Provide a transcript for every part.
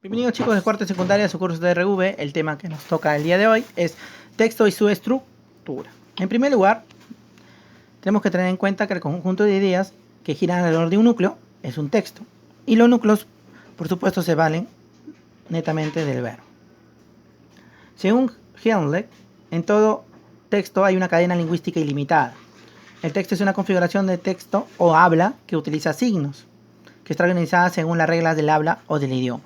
Bienvenidos chicos de cuarto y secundaria a su curso de RV. El tema que nos toca el día de hoy es texto y su estructura. En primer lugar, tenemos que tener en cuenta que el conjunto de ideas que giran alrededor de un núcleo es un texto. Y los núcleos, por supuesto, se valen netamente del verbo. Según Helmholtz, en todo texto hay una cadena lingüística ilimitada. El texto es una configuración de texto o habla que utiliza signos, que está organizada según las reglas del habla o del idioma.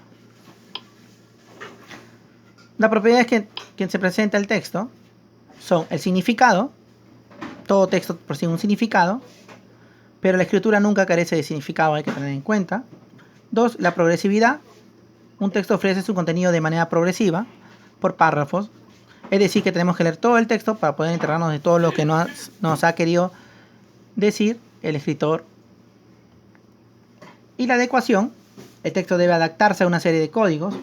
Las propiedades que se presenta el texto son el significado. Todo texto posee un significado, pero la escritura nunca carece de significado, hay que tener en cuenta. 2. La progresividad. Un texto ofrece su contenido de manera progresiva, por párrafos. Es decir, que tenemos que leer todo el texto para poder enterarnos de todo lo que nos ha querido decir el escritor. Y la adecuación. El texto debe adaptarse a una serie de códigos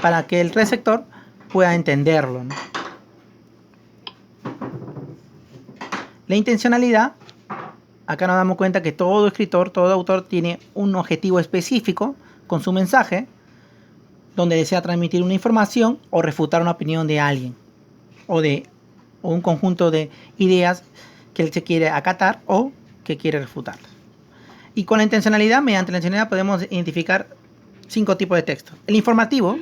para que el receptor pueda entenderlo, ¿no? La intencionalidad. Acá nos damos cuenta que todo escritor, todo autor tiene un objetivo específico con su mensaje, donde desea transmitir una información o refutar una opinión de alguien, o un conjunto de ideas que él se quiere acatar o que quiere refutar. Y con la intencionalidad, mediante la intencionalidad podemos identificar 5 tipos de textos. El informativo,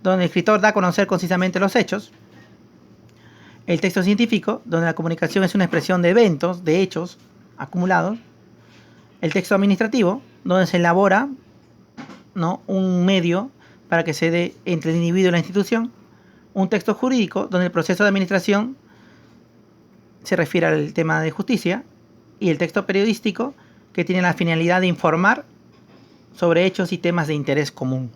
donde el escritor da a conocer concisamente los hechos. El texto científico, donde la comunicación es una expresión de eventos, de hechos acumulados. El texto administrativo, donde se elabora, ¿no?, un medio para que se dé entre el individuo y la institución. Un texto jurídico, donde el proceso de administración se refiere al tema de justicia. Y el texto periodístico, que tiene la finalidad de informar sobre hechos y temas de interés común.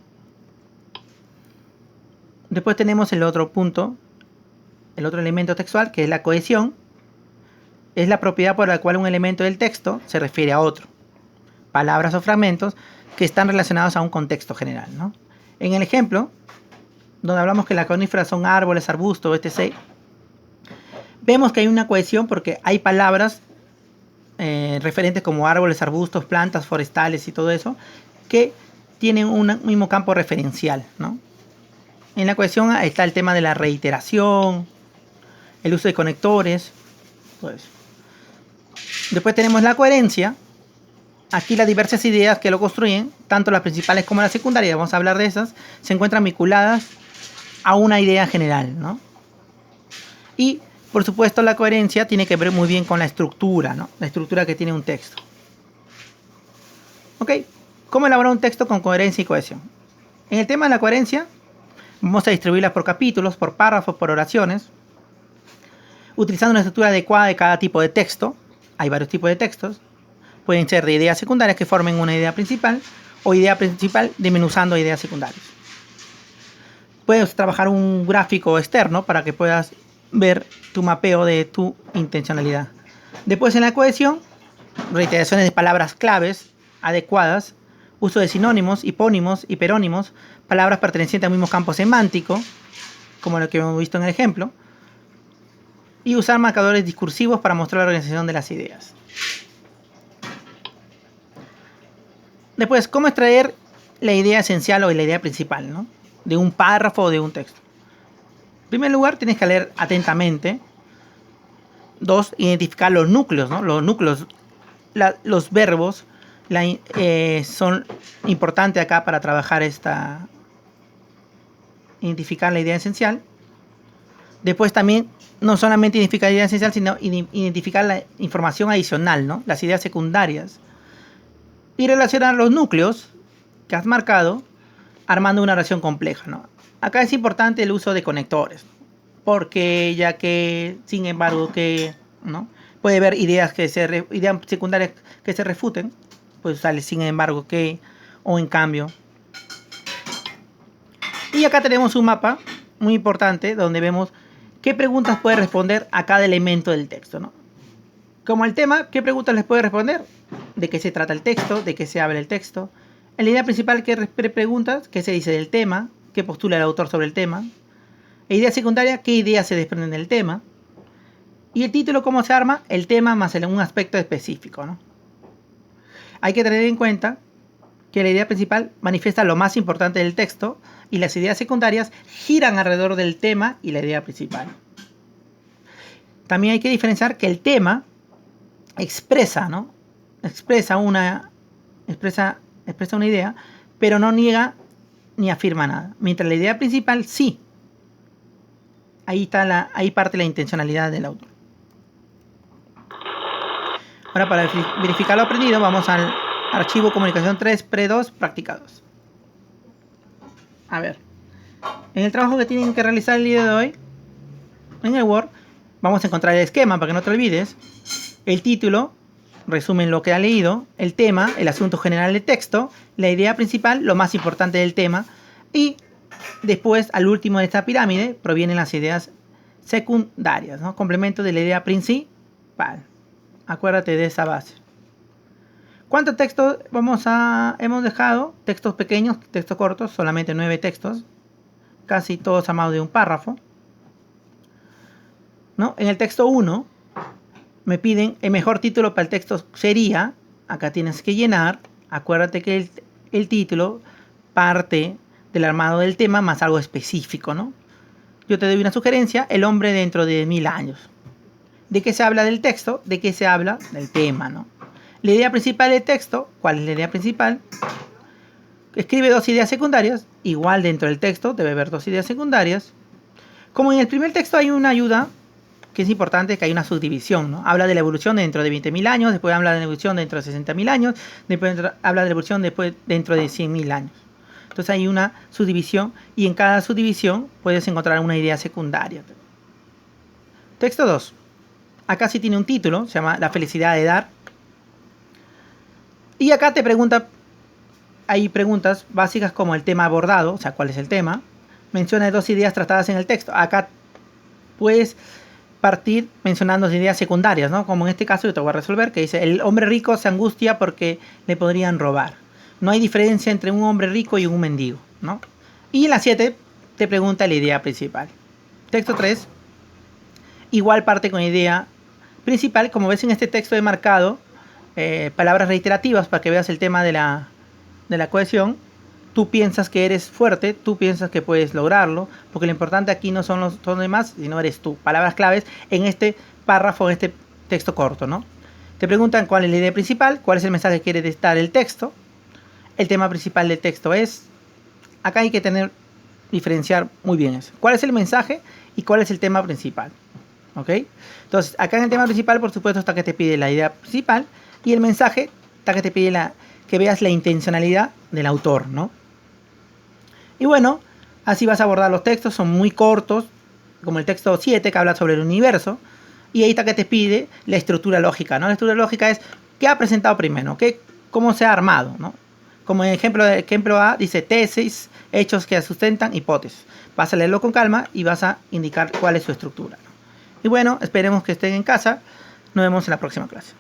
Después tenemos el otro punto, el otro elemento textual, que es la cohesión. Es la propiedad por la cual un elemento del texto se refiere a otro. Palabras o fragmentos que están relacionados a un contexto general, ¿no? En el ejemplo, donde hablamos que las coníferas son árboles, arbustos, etc., vemos que hay una cohesión porque hay palabras referentes como árboles, arbustos, plantas, forestales y todo eso, que tienen un mismo campo referencial, ¿no? En la cohesión está el tema de la reiteración, el uso de conectores, pues. Después tenemos la coherencia. Aquí las diversas ideas que lo construyen, tanto las principales como las secundarias, vamos a hablar de esas, se encuentran vinculadas a una idea general, ¿no? Y, por supuesto, la coherencia tiene que ver muy bien con la estructura, ¿no? La estructura que tiene un texto. ¿Ok? ¿Cómo elaborar un texto con coherencia y cohesión? En el tema de la coherencia, vamos a distribuirlas por capítulos, por párrafos, por oraciones, utilizando una estructura adecuada de cada tipo de texto. Hay varios tipos de textos. Pueden ser de ideas secundarias que formen una idea principal, o idea principal desmenuzando ideas secundarias. Puedes trabajar un gráfico externo para que puedas ver tu mapeo de tu intencionalidad. Después, en la cohesión, reiteraciones de palabras claves adecuadas, uso de sinónimos, hipónimos, hiperónimos, palabras pertenecientes al mismo campo semántico, como lo que hemos visto en el ejemplo, y usar marcadores discursivos para mostrar la organización de las ideas. Después, ¿cómo extraer la idea esencial o la idea principal, ¿no?, de un párrafo o de un texto? En primer lugar, tienes que leer atentamente. 2. Identificar los núcleos, ¿no? Los núcleos, los verbos son importantes acá para trabajar identificar la idea esencial. Después también, no solamente identificar la idea esencial, sino identificar la información adicional, ¿no?, las ideas secundarias. Y relacionar los núcleos que has marcado armando una oración compleja, ¿no? Acá es importante el uso de conectores, porque ya que, sin embargo, ¿no?, puede haber ideas secundarias que se refuten, pues sale sin embargo que, o en cambio. Y acá tenemos un mapa muy importante donde vemos qué preguntas puede responder a cada elemento del texto, ¿no? Como el tema, ¿qué preguntas les puede responder? ¿De qué se trata el texto? ¿De qué se habla el texto? En la idea principal, ¿qué preguntas? ¿Qué se dice del tema? ¿Qué postula el autor sobre el tema? La idea secundaria, ¿qué ideas se desprenden del tema? Y el título, ¿cómo se arma? El tema más un aspecto específico, ¿no? Hay que tener en cuenta que la idea principal manifiesta lo más importante del texto y las ideas secundarias giran alrededor del tema y la idea principal. También hay que diferenciar que el tema expresa, ¿no? Expresa una idea, pero no niega ni afirma nada. Mientras la idea principal sí. Ahí parte la intencionalidad del autor. Ahora, para verificar lo aprendido, vamos al archivo comunicación 3 pre-2 practicados. A ver, en el trabajo que tienen que realizar el día de hoy, en el Word, vamos a encontrar el esquema para que no te olvides, el título, resumen lo que ha leído, el tema, el asunto general del texto, la idea principal, lo más importante del tema, y después, al último de esta pirámide, provienen las ideas secundarias, ¿no? Complemento de la idea principal. Acuérdate de esa base. ¿Cuántos textos hemos dejado? Textos pequeños, textos cortos, solamente 9 textos, casi todos a más de un párrafo, ¿no? En el texto 1 me piden el mejor título para el texto sería, acá tienes que llenar, acuérdate que el título parte del armado del tema más algo específico, ¿no? Yo te doy una sugerencia, el hombre dentro de 1000 años. ¿De qué se habla del texto? ¿De qué se habla del tema, ¿no? La idea principal del texto, ¿cuál es la idea principal? Escribe 2 ideas secundarias, igual dentro del texto debe haber 2 ideas secundarias. Como en el primer texto hay una ayuda, que es importante que hay una subdivisión, ¿no? Habla de la evolución dentro de 20.000 años, después habla de la evolución dentro de 60.000 años, después habla de la evolución dentro de 100.000 años. Entonces hay una subdivisión y en cada subdivisión puedes encontrar una idea secundaria. Texto 2. Acá sí tiene un título, se llama La felicidad de dar. Y acá te pregunta, hay preguntas básicas como el tema abordado, o sea, cuál es el tema. Menciona 2 ideas tratadas en el texto. Acá puedes partir mencionando ideas secundarias, ¿no? Como en este caso yo te voy a resolver, que dice, el hombre rico se angustia porque le podrían robar. No hay diferencia entre un hombre rico y un mendigo, ¿no? Y en la 7 te pregunta la idea principal. Texto 3, igual parte con idea principal. Como ves en este texto he marcado palabras reiterativas para que veas el tema de la cohesión. Tú piensas que eres fuerte, tú piensas que puedes lograrlo, porque lo importante aquí no son los demás, sino eres tú. Palabras claves en este párrafo, en este texto corto, ¿no? Te preguntan cuál es la idea principal, cuál es el mensaje que quiere dar el texto. El tema principal del texto es, acá hay que diferenciar muy bien eso. ¿Cuál es el mensaje y cuál es el tema principal? ¿Ok? Entonces, acá en el tema principal, por supuesto, está que te pide la idea principal y el mensaje está que te pide que veas la intencionalidad del autor, ¿no? Y bueno, así vas a abordar los textos, son muy cortos, como el texto 7 que habla sobre el universo, y ahí está que te pide la estructura lógica, ¿no? La estructura lógica es, ¿qué ha presentado primero? ¿Cómo se ha armado, ¿no? Como en ejemplo A, dice tesis, hechos que sustentan, hipótesis. Vas a leerlo con calma y vas a indicar cuál es su estructura, ¿no? Y bueno, esperemos que estén en casa. Nos vemos en la próxima clase.